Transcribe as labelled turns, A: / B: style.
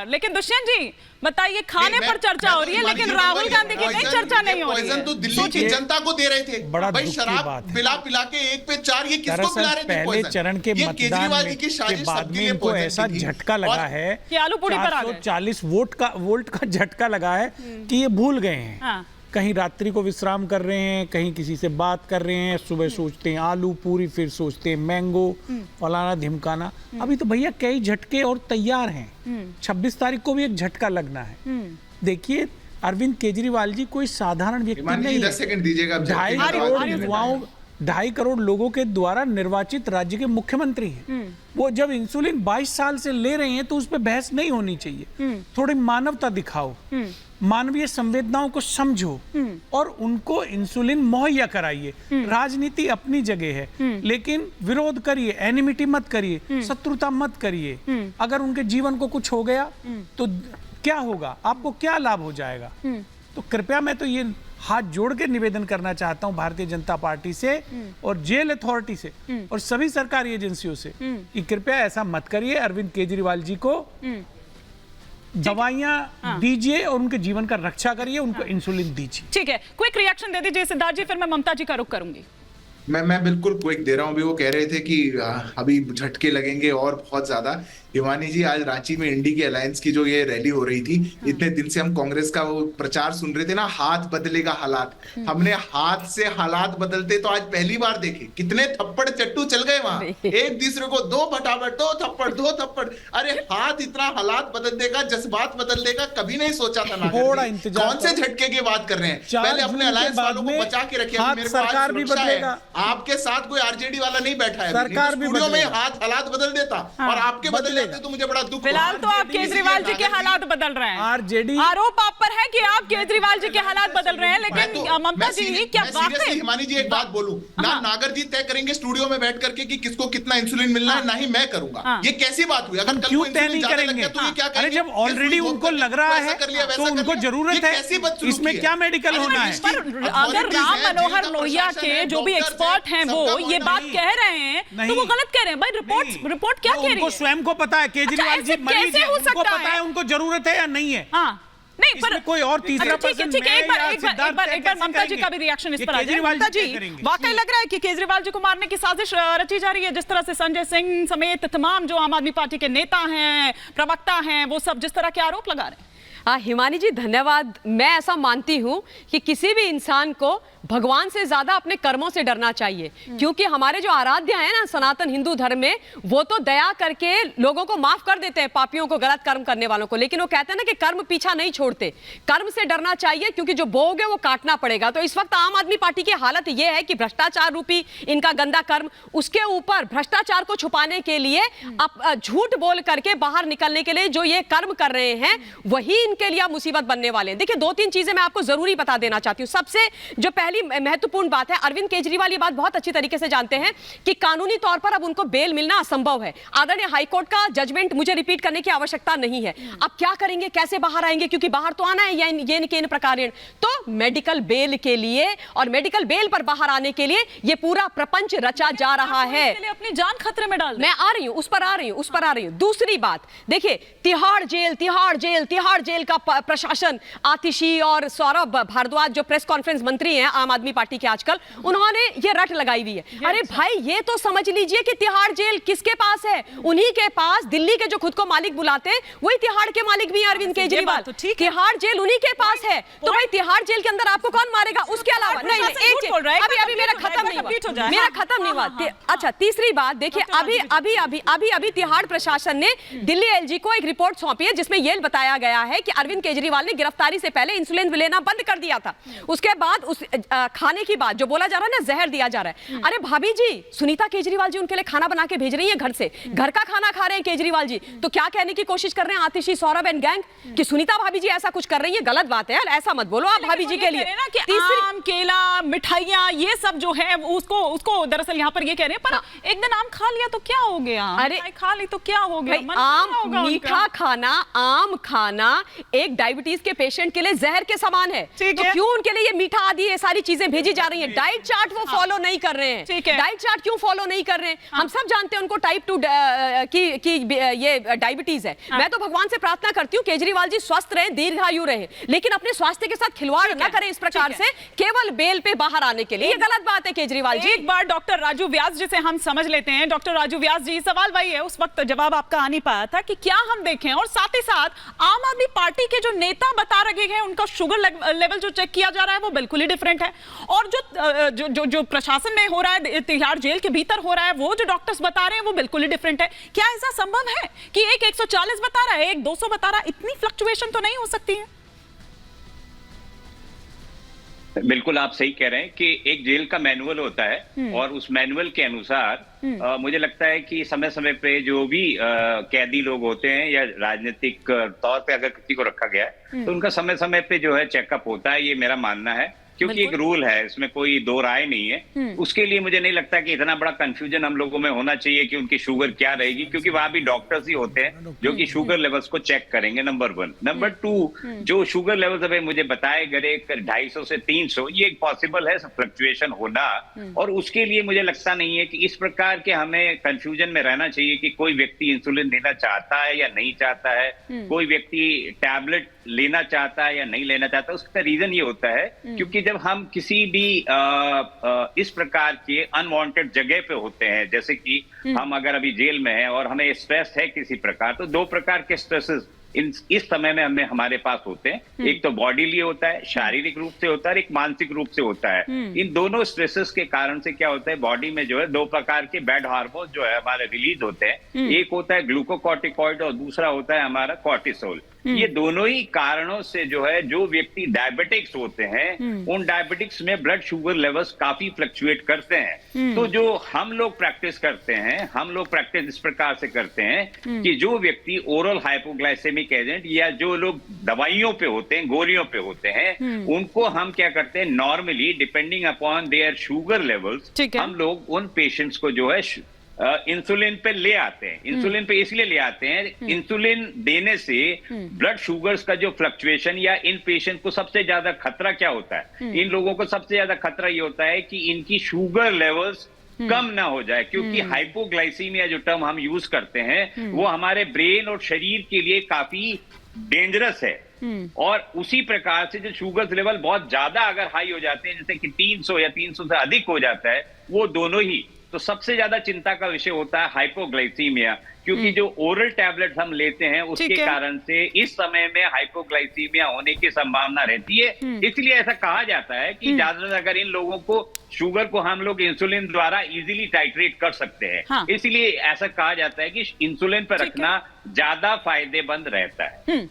A: पर। लेकिन दुष्यंत जी बताइए, खाने पर चर्चा हो रही है लेकिन राहुल गांधी की कहीं चर्चा नहीं हो रही है।
B: तो दिल्ली की जनता को दे रहे थे,
C: बड़ा
B: भाई
C: दुख की
B: शराब
C: बात है।
B: पिला पिला के 1 पे 4, ये किसको पिला रहे थे?
C: पहले चरण के
B: ये
C: मतदान
B: केजरीवाल जी की
C: के
B: साजिश
C: बाद
B: सबके
C: में
B: लिए
C: इनको
B: poison
C: ऐसा
B: थी।
C: झटका लगा है
A: कि आलू पूड़ी पर आ गए।
C: 440 वोल्ट का झटका लगा है कि ये भूल गए हैं।
A: हाँ।
C: कहीं रात्रि को विश्राम कर रहे हैं, कहीं किसी से बात कर रहे हैं, सुबह सोचते हैं आलू पूरी, फिर सोचते हैं मैंगो, फलाना ढिमकाना। अभी तो भैया कई झटके और तैयार हैं। 26 तारीख को भी एक झटका लगना है। देखिए, अरविंद केजरीवाल जी कोई साधारण व्यक्ति नहीं है।
B: 10 सेकंड दीजिएगा।
C: 2.5 करोड़ लोगों के द्वारा निर्वाचित राज्य के मुख्यमंत्री हैं। वो जब इंसुलिन 22 साल से ले रहे हैं तो उस पर बहस नहीं होनी चाहिए। थोड़ी मानवता दिखाओ, मानवीय संवेदनाओं को समझो और उनको इंसुलिन मुहैया कराइए। राजनीति अपनी जगह है, लेकिन विरोध करिए, एनिमिटी मत करिए, शत्रुता मत करिए। अगर उनके जीवन को कुछ हो गया तो क्या होगा, आपको क्या लाभ हो जाएगा? तो कृपया मैं तो ये हाथ जोड़ के निवेदन करना चाहता हूं भारतीय जनता पार्टी से और जेल अथॉरिटी से और सभी सरकारी एजेंसियों से कि कृपया ऐसा मत करिए। अरविंद केजरीवाल जी को दवाइयां दीजिए और उनके जीवन का रक्षा करिए, उनको इंसुलिन दीजिए।
A: ठीक है, क्विक रिएक्शन दे दीजिए सिद्धार्थ जी, फिर मैं ममता जी का रुख करूंगी।
B: मैं बिल्कुल क्विक दे रहा हूं। अभी वो कह रहे थे कि अभी झटके लगेंगे और बहुत ज्यादा। हिमानी जी, आज रांची में इंडी की अलायंस की जो ये रैली हो रही थी, इतने दिन से हम कांग्रेस का वो प्रचार सुन रहे थे ना, हाथ बदलेगा हालात। हमने हाथ से हालात बदलते तो आज पहली बार देखे। कितने थप्पड़ चट्टू चल गए वहां, एक दूसरे को दो फटाफट, दो थप्पड़। अरे हाथ इतना हालात बदल देगा, जज्बात बदल देगा, कभी नहीं सोचा था।
C: थोड़ा इंतजार,
B: कौन से झटके की बात कर रहे हैं? पहले अपने अलायंस वालों को बचा के रखिए।
C: सरकार भी बदलेगा,
B: आपके साथ कोई आरजेडी वाला नहीं बैठा है,
C: सरकार भी
B: स्टूडियो में हाथ हालात बदल देता और आपके बदल जाते तो मुझे बड़ा दुख।
A: फिलहाल तो आप केजरीवाल जी के हालात बदल रहे हैं।
C: आरजेडी
A: आरोप आप पर है कि आप केजरीवाल जी के हालात बदल रहे हैं, लेकिन ममता जी क्या वाकई?
B: हिमानी जी, एक बात बोलूं ना, नागर जी तय करेंगे स्टूडियो में बैठ करके कि किसको कितना इंसुलिन मिलना है, ना ही मैं करूंगा। ये कैसी बात हुई? अगर
C: क्यों तय नहीं करेंगे? अरे जब ऑलरेडी उनको लग रहा है तो उनको जरूरत है, इसमें क्या मेडिकल होना है?
A: अगर राम मनोहर लोहिया के जो भी एक्सपर्ट हैं वो ये बात कह रहे हैं तो वो गलत कह रहे हैं। भाई रिपोर्ट क्या कह रही है?
C: उनको स्वयं को पता है केजरीवाल जी मरीज है, उनको पता है उनको जरूरत है या नहीं है।
A: नहीं, पर
C: कोई और तीसरा
A: पर्सन। ठीक है, एक बार ममता जी का भी रिएक्शन इस पर आ जाए। ममता जी, वाकई लग रहा है कि केजरीवाल जी को मारने की साजिश रची जा रही है, जिस तरह से संजय सिंह समेत तमाम जो आम आदमी पार्टी के नेता हैं, प्रवक्ता हैं, वो सब जिस तरह के आरोप लगा रहे हैं।
D: हिमानी जी धन्यवाद। मैं ऐसा मानती हूं कि किसी भी इंसान को भगवान से ज्यादा अपने कर्मों से डरना चाहिए, क्योंकि हमारे जो आराध्य हैं ना सनातन हिंदू धर्म में, वो तो दया करके लोगों को माफ कर देते हैं, पापियों को, गलत कर्म करने वालों को। लेकिन वो कहते हैं ना कि कर्म पीछा नहीं छोड़ते। कर्म से डरना चाहिए, क्योंकि जो बोओगे वो काटना पड़ेगा। तो इस वक्त आम आदमी पार्टी की हालत ये है कि भ्रष्टाचार रूपी इनका गंदा कर्म, उसके ऊपर भ्रष्टाचार को छुपाने के लिए झूठ बोल करके बाहर निकलने के लिए जो ये कर्म कर रहे हैं, वही इनके लिए मुसीबत बनने वाले हैं। देखिए, 2-3 चीजें मैं आपको जरूरी बता देना चाहती हूँ। सबसे जो पहली महत्वपूर्ण बात है, अरविंद केजरीवाल ये बात बहुत अच्छी तरीके से जानते हैं कि कानूनी तौर पर अब उनको बेल मिलना असंभव है। आदरणीय हाईकोर्ट का जजमेंट मुझे रिपीट करने की आवश्यकता नहीं है। अब क्या करेंगे, कैसे बाहर आएंगे, क्योंकि बाहर तो आना है ये प्रकार तो मेडिकल बेल के लिए और मेडिकल बेल पर बाहर आने के लिए ये पूरा प्रपंच रचा जा रहा है।
A: अपनी जान खतरे में डाल,
D: मैं आ रही हूं, उस पर आ रही हूं। दूसरी बात देखिए, तिहाड़ जेल का प्रशासन, आतिशी और सौरभ भारद्वाज जो प्रेस कॉन्फ्रेंस मंत्री हैं आम आदमी पार्टी के आजकल, उन्होंने ये रट लगाई हुई है। अरे भाई, ये तो समझ लीजिए कि तिहाड़ जेल किसके पास है? उन्हीं के पास। दिल्ली के जो खुद को मालिक बुलाते हैं वही तिहाड़ के मालिक भी हैं, अरविंद केजरीवाल। तिहाड़ जेल उन्हीं के पास है, तो भाई तिहाड़ जेल के अंदर आपको कौन मारेगा? उसके अलावा नहीं, अभी मेरा खत्म नहीं हुआ। अच्छा, तीसरी बात देखिए, अभी तिहाड़ प्रशासन ने दिल्ली एलजी को एक रिपोर्ट सौंपी है, जिसमें यह बताया गया है कि अरविंद केजरीवाल ने गिरफ्तारी से पहले इंसुलिन लेना बंद कर दिया था। उसके बाद उस खाने की बात जो बोला जा रहा है ना, जहर दिया जा रहा है। अरे भाभी जी, सुनीता केजरीवाल जी उनके लिए खाना बना के भेज रही है घर से, घर का खाना खा रहे हैं केजरीवाल जी। तो क्या कहने की कोशिश कर रहे हैं आतिशी, सौरभ एंड गैंग कि सुनीता भाभी जी ऐसा कुछ कर रही है? गलत बात है यार, ऐसा मत बोलो आप भाभी जी के लिए।
A: आम, केला, मिठाइयां, ये सब जो है उसको दरअसल यहाँ पर ये कह रहे हैं, पर एक दिन आम खा लिया तो क्या हो गया?
D: अरे
A: खा ली तो क्या हो गया?
D: आम मीठा खाना, आम खाना, एक डायबिटीज के पेशेंट के लिए जहर के समान है,
A: ठीक
D: तो
A: है।
D: क्यों उनके लिए ये मीठा आदि ये सारी चीजें भेजी जा रही हैं? डाइट चार्ट वो फॉलो नहीं कर रहे हैं।
A: ठीक है।
D: डाइट चार्ट क्यों फॉलो नहीं कर रहे हैं? हम सब जानते हैं उनको टाइप 2 की ये डायबिटीज है। मैं तो भगवान से प्रार्थना करती हूँ केजरीवाल जी स्वस्थ रहे, दीर्घायु रहे, लेकिन अपने स्वास्थ्य के साथ खिलवाड़ ना करें इस प्रकार से केवल बेल पे बाहर आने के लिए। ये गलत बात है केजरीवाल जी।
A: एक बार डॉक्टर राजू व्यास जी से हम समझ लेते हैं। डॉक्टर राजू व्यास जी, सवाल वही है, उस वक्त जवाब आपका आ नहीं पाया था कि क्या हम देखें, और साथ ही साथ आम आदमी पार्टी के जो नेता बता रहे हैं उनका शुगर लेवल जो चेक किया जा रहा है वो बिल्कुल ही डिफरेंट है, और जो प्रशासन में हो रहा है, तिहाड़ जेल के भीतर हो रहा है, वो जो डॉक्टर्स बता रहे हैं वो बिल्कुल ही डिफरेंट है। क्या ऐसा संभव है कि एक 140 बता रहा है, एक 200 बता रहा है? इतनी फ्लक्चुएशन तो नहीं हो सकती है।
E: बिल्कुल आप सही कह रहे हैं कि एक जेल का मैनुअल होता है और उस मैनुअल के अनुसार मुझे लगता है कि समय समय पे जो भी कैदी लोग होते हैं या राजनीतिक तौर पे अगर किसी को रखा गया है तो उनका समय समय पे जो है चेकअप होता है, ये मेरा मानना है, क्योंकि एक रूल है, इसमें कोई दो राय नहीं है। उसके लिए मुझे नहीं लगता कि इतना बड़ा कंफ्यूजन हम लोगों में होना चाहिए कि उनकी शुगर क्या रहेगी, क्योंकि वहां भी डॉक्टर्स ही होते हैं जो कि शुगर लेवल्स को चेक करेंगे, नंबर 1। नंबर 2, जो शुगर लेवल्स अभी मुझे बताए गए 250 से 300, ये पॉसिबल है फ्लक्चुएशन होना, और उसके लिए मुझे लगता नहीं है कि इस प्रकार के हमें कंफ्यूजन में रहना चाहिए कि कोई व्यक्ति इंसुलिन लेना चाहता है या नहीं चाहता है, कोई व्यक्ति टैबलेट लेना चाहता है या नहीं लेना चाहता। उसका रीजन ये होता है क्योंकि जब हम किसी भी इस प्रकार के अनवांटेड जगह पे होते हैं, जैसे कि हम अगर अभी जेल में हैं और हमें स्ट्रेस है किसी प्रकार, तो 2 प्रकार के स्ट्रेसेस इस समय में हमारे पास होते हैं। एक तो बॉडीली होता है, शारीरिक रूप से होता है, और एक मानसिक रूप से होता है। इन दोनों स्ट्रेसेस के कारण से क्या होता है, बॉडी में जो है 2 प्रकार के बैड हार्मोन जो है हमारे रिलीज होते हैं। एक होता है ग्लूकोकॉर्टिकॉइड और दूसरा होता है हमारा कॉर्टिसोल। ये दोनों ही कारणों से जो है, जो व्यक्ति डायबिटिक्स होते हैं उन डायबिटिक्स में ब्लड शुगर लेवल्स काफी फ्लक्चुएट करते हैं। तो जो हम लोग प्रैक्टिस करते हैं, हम लोग प्रैक्टिस इस प्रकार से करते हैं कि जो व्यक्ति ओरल हाइपोग्लाइसेमिक एजेंट या जो लोग दवाइयों पे होते हैं, गोलियों पे होते हैं, उनको हम क्या करते हैं, normally depending upon their sugar levels हम लोग उन पेशेंट्स को जो है इंसुलिन पे ले आते हैं। इंसुलिन पे इसलिए ले आते हैं, इंसुलिन देने से ब्लड शुगर्स का जो फ्लक्चुएशन, या इन पेशेंट को सबसे ज्यादा खतरा क्या होता है, इन लोगों को सबसे ज्यादा खतरा ये होता है कि इनकी शुगर लेवल्स कम ना हो जाए, क्योंकि हाइपोग्लाइसीमिया जो टर्म हम यूज करते हैं वो हमारे ब्रेन और शरीर के लिए काफी डेंजरस है। और उसी प्रकार से जो शुगर लेवल बहुत ज्यादा अगर हाई हो जाते हैं, जैसे कि 300 या 300 से अधिक हो जाता है, वो दोनों ही, तो सबसे ज्यादा चिंता का विषय होता है हाइपोग्लाइसीमिया, क्योंकि जो ओरल टैबलेट हम लेते हैं उसके कारण से इस समय में हाइपोग्लाइसीमिया होने की संभावना रहती है। इसलिए ऐसा कहा जाता है कि ज्यादातर अगर इन लोगों को शुगर को हम लोग इंसुलिन द्वारा इजीली टाइट्रेट कर सकते हैं।
A: हाँ।
E: इसलिए ऐसा कहा जाता है कि इंसुलिन पर रखना ज्यादा फायदेमंद रहता है।